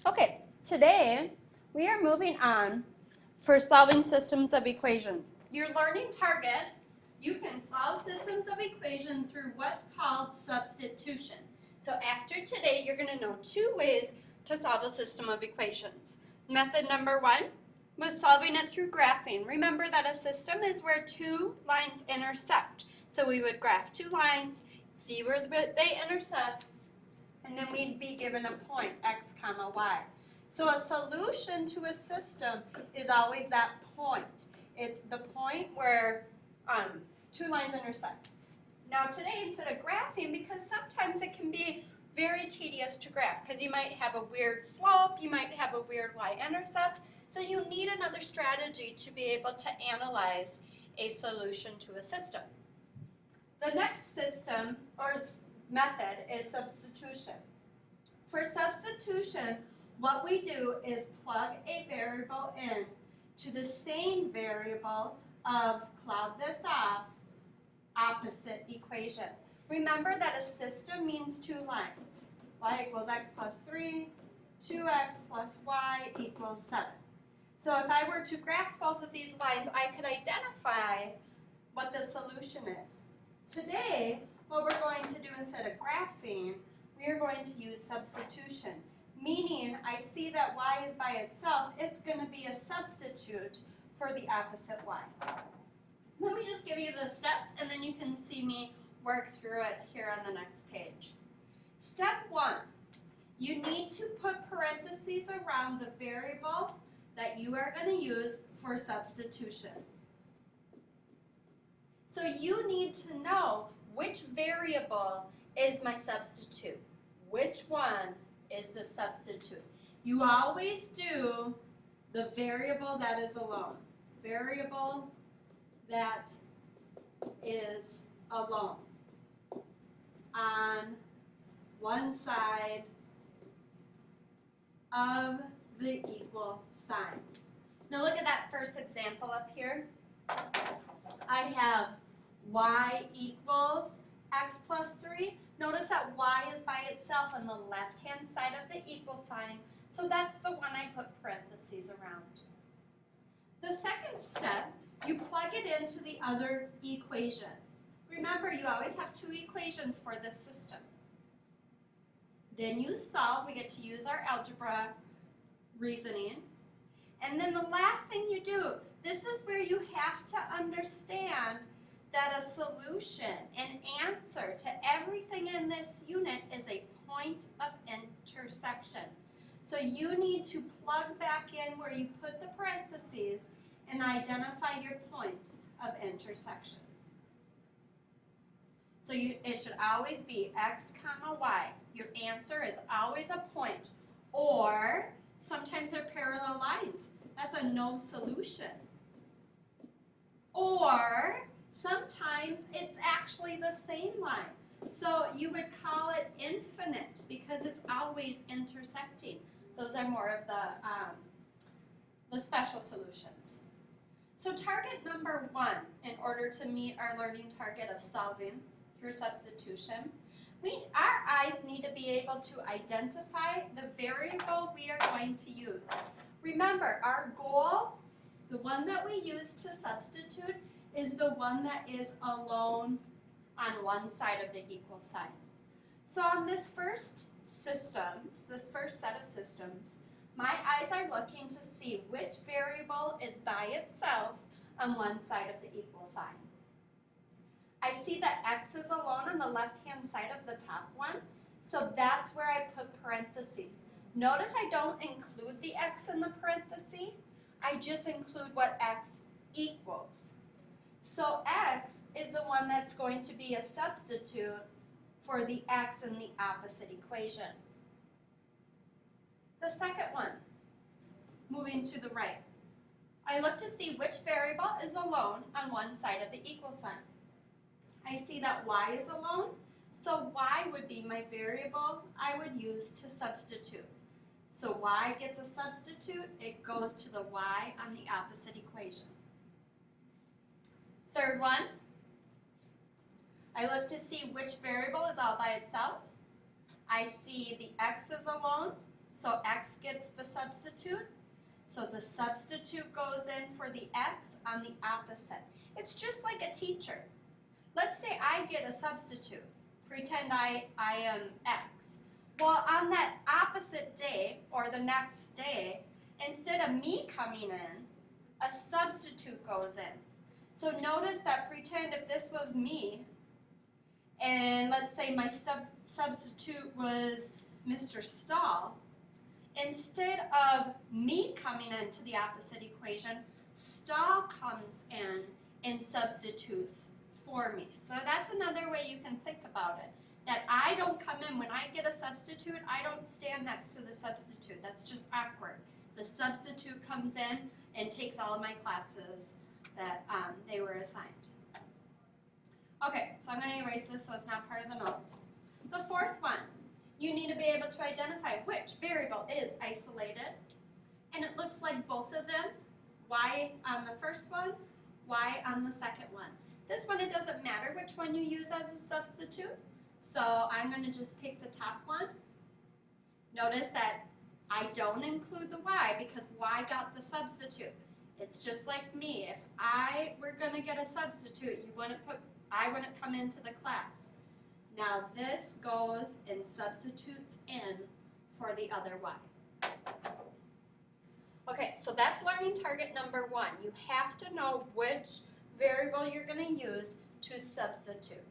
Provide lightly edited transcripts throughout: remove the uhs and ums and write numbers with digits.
Okay, today we are moving on for solving systems of equations. Your learning target, you can solve systems of equations through what's called substitution. So after today, you're going to know two ways to solve a system of equations. Method number one was solving it through graphing. Remember that a system is where two lines intersect. So we would graph two lines, see where they intersect, and then we'd be given a point, x comma y. So a solution to a system is always that point. It's the point where two lines intersect. Now today, instead of graphing, because sometimes it can be very tedious to graph, because you might have a weird slope, you might have a weird y-intercept, so you need another strategy to be able to analyze a solution to a system. The next system, or method, is substitution. For substitution, what we do is plug a variable in to the same variable of cloud this off, opposite equation. Remember that a system means two lines. Y equals x plus 3, 2x plus y equals 7. So if I were to graph both of these lines, I could identify what the solution is. Today, what we're going to do instead of graphing, we are going to use substitution, meaning I see that y is by itself, it's going to be a substitute for the opposite y. Let me just give you the steps, and then you can see me work through it here on the next page. Step 1, you need to put parentheses around the variable that you are going to use for substitution. So you need to know which variable is my substitute. Which one is the substitute? You always do the variable that is alone. Variable that is alone on one side of the equal sign. Now look at that first example up here. I have y equals x plus 3. Notice that y is by itself on the left-hand side of the equal sign, so that's the one I put parentheses around. The second step, you plug it into the other equation. Remember, you always have two equations for this system. Then you solve. We get to use our algebra reasoning. And then the last thing you do, this is where you have to understand that a solution, an answer to everything in this unit is a point of intersection. So you need to plug back in where you put the parentheses and identify your point of intersection. So it should always be x comma y. Your answer is always a point, or sometimes they're parallel lines. That's a no solution. Or sometimes it's actually the same line. So you would call it infinite because it's always intersecting. Those are more of the special solutions. So target number 1, in order to meet our learning target of solving through substitution, our eyes need to be able to identify the variable we are going to use. Remember, our goal, the one that we use to substitute, is the one that is alone on one side of the equal sign. So on this first set of systems, my eyes are looking to see which variable is by itself on one side of the equal sign. I see that x is alone on the left-hand side of the top one, so that's where I put parentheses. Notice I don't include the x in the parenthesis, I just include what x equals. So x is the one that's going to be a substitute for the x in the opposite equation. The second one, moving to the right. I look to see which variable is alone on one side of the equal sign. I see that y is alone, so y would be my variable I would use to substitute. So y gets a substitute, it goes to the y on the opposite equation. Third one, I look to see which variable is all by itself. I see the x is alone, So x gets the substitute. So the substitute goes in for the x on the opposite. It's just like a teacher. Let's say I get a substitute. Pretend I am x. Well, on that opposite day or the next day, instead of me coming in, a substitute goes in. So notice that pretend if this was me, and let's say my substitute was Mr. Stahl, instead of me coming into the opposite equation, Stahl comes in and substitutes for me. So that's another way you can think about it. That I don't come in, when I get a substitute, I don't stand next to the substitute. That's just awkward. The substitute comes in and takes all of my classes that they were assigned. Okay, so I'm going to erase this so it's not part of the notes. The fourth one, you need to be able to identify which variable is isolated. And it looks like both of them, y on the first one, y on the second one. This one, it doesn't matter which one you use as a substitute. So I'm going to just pick the top one. Notice that I don't include the y because y got the substitute. It's just like me. If I were going to get a substitute, I wouldn't come into the class. Now this goes and substitutes in for the other y. Okay, so that's learning target number 1. You have to know which variable you're going to use to substitute.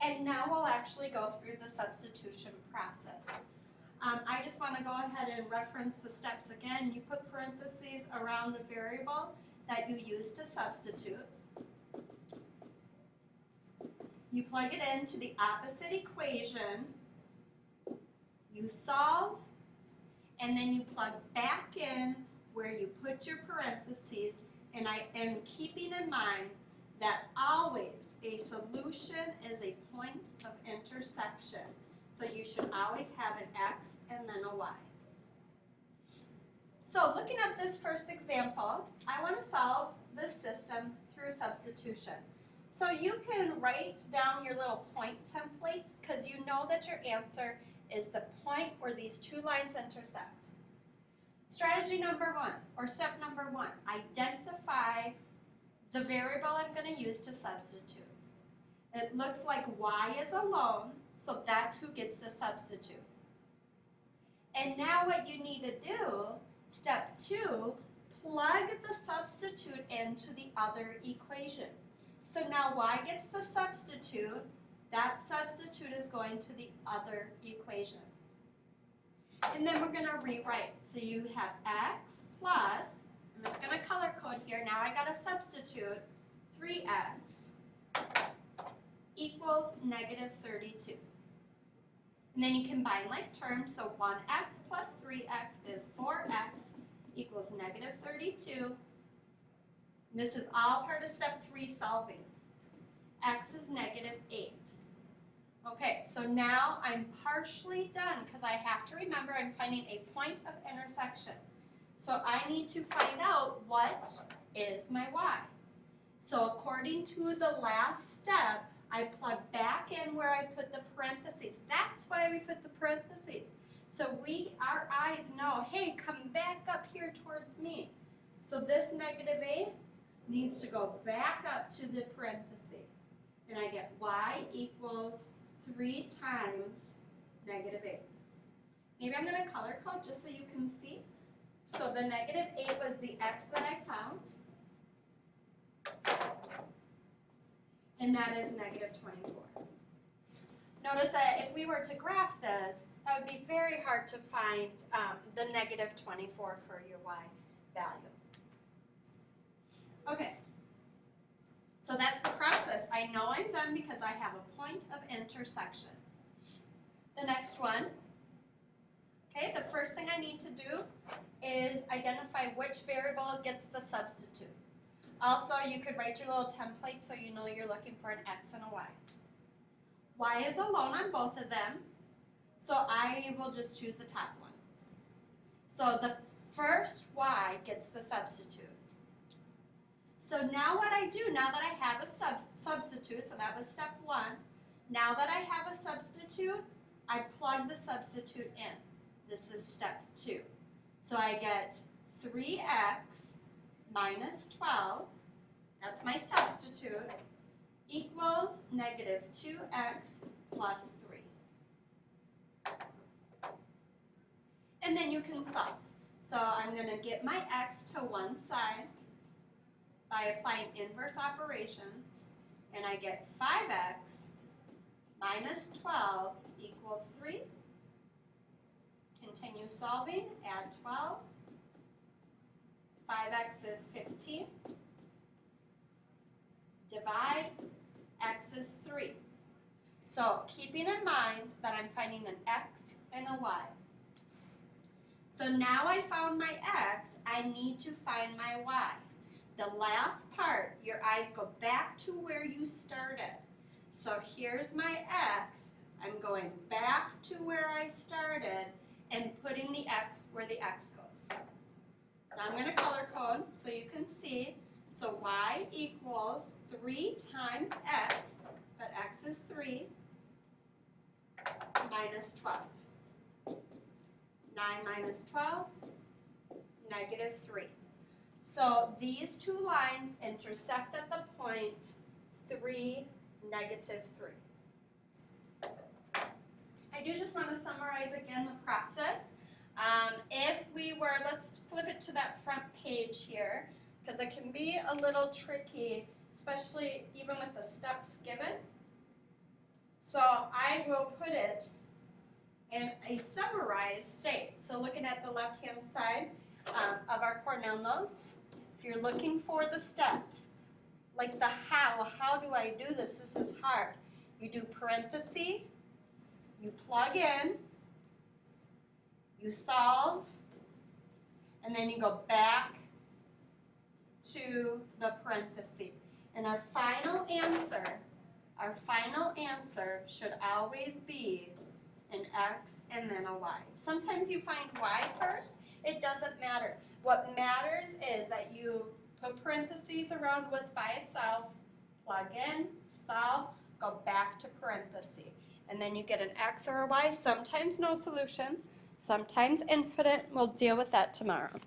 And now we'll actually go through the substitution process. I just want to go ahead and reference the steps again. You put parentheses around the variable that you use to substitute. You plug it into the opposite equation. You solve, and then you plug back in where you put your parentheses. And I am keeping in mind that always a solution is a point of intersection. So you should always have an x and then a y. So looking at this first example, I want to solve this system through substitution. So you can write down your little point templates because you know that your answer is the point where these two lines intersect. Strategy number 1, or step number 1, identify the variable I'm going to use to substitute. It looks like y is alone, so that's who gets the substitute. And now what you need to do, step 2, plug the substitute into the other equation. So now y gets the substitute, that substitute is going to the other equation. And then we're going to rewrite. So you have x plus, I'm just going to color code here, now I got to substitute 3x equals negative 32. And then you combine like terms, so 1x plus 3x is 4x equals negative 32. And this is all part of step 3 solving. X is negative 8. Okay, so now I'm partially done because I have to remember I'm finding a point of intersection. So I need to find out what is my y. So according to the last step, I plug back in where I put the parentheses. That's why we put the parentheses. So our eyes know, hey, come back up here towards me. So this negative 8 needs to go back up to the parentheses. And I get y equals 3 times negative 8. Maybe I'm going to color code just so you can see. So the negative 8 was the x that I found. And that is negative 24. Notice that if we were to graph this, that would be very hard to find the negative 24 for your y value. Okay. So that's the process. I know I'm done because I have a point of intersection. The next one, okay, the first thing I need to do is identify which variable gets the substitute. Also, you could write your little template so you know you're looking for an x and a y. Y is alone on both of them, so I will just choose the top one. So the first y gets the substitute. So now what I do, now that I have a substitute, so that was step 1, now that I have a substitute, I plug the substitute in. This is step 2. So I get 3x minus 12, that's my substitute, equals negative 2x plus 3. And then you can solve. So I'm going to get my x to one side by applying inverse operations, and I get 5x minus 12 equals 3. Continue solving, add 12. 5x is 15. Divide, x is 3. So keeping in mind that I'm finding an x and a y. So now I found my x, I need to find my y. The last part, your eyes go back to where you started. So here's my x, I'm going back to where I started and putting the x where the x goes. Now I'm going to color code so you can see. So y equals 3 times x, but x is 3, minus 12. 9 minus 12, negative 3. So these two lines intersect at the point 3, negative 3. I do just want to summarize again the process. If we were, let's flip it to that front page here, because it can be a little tricky, especially even with the steps given. So I will put it in a summarized state. So looking at the left-hand side of our Cornell notes, if you're looking for the steps, like the how do I do this? This is hard. You do parenthesis, you plug in, you solve, and then you go back to the parenthesis. And our final answer should always be an x and then a y. Sometimes you find y first. It doesn't matter. What matters is that you put parentheses around what's by itself, plug in, solve, go back to parentheses. And then you get an x or a y, sometimes no solution, sometimes infinite. We'll deal with that tomorrow.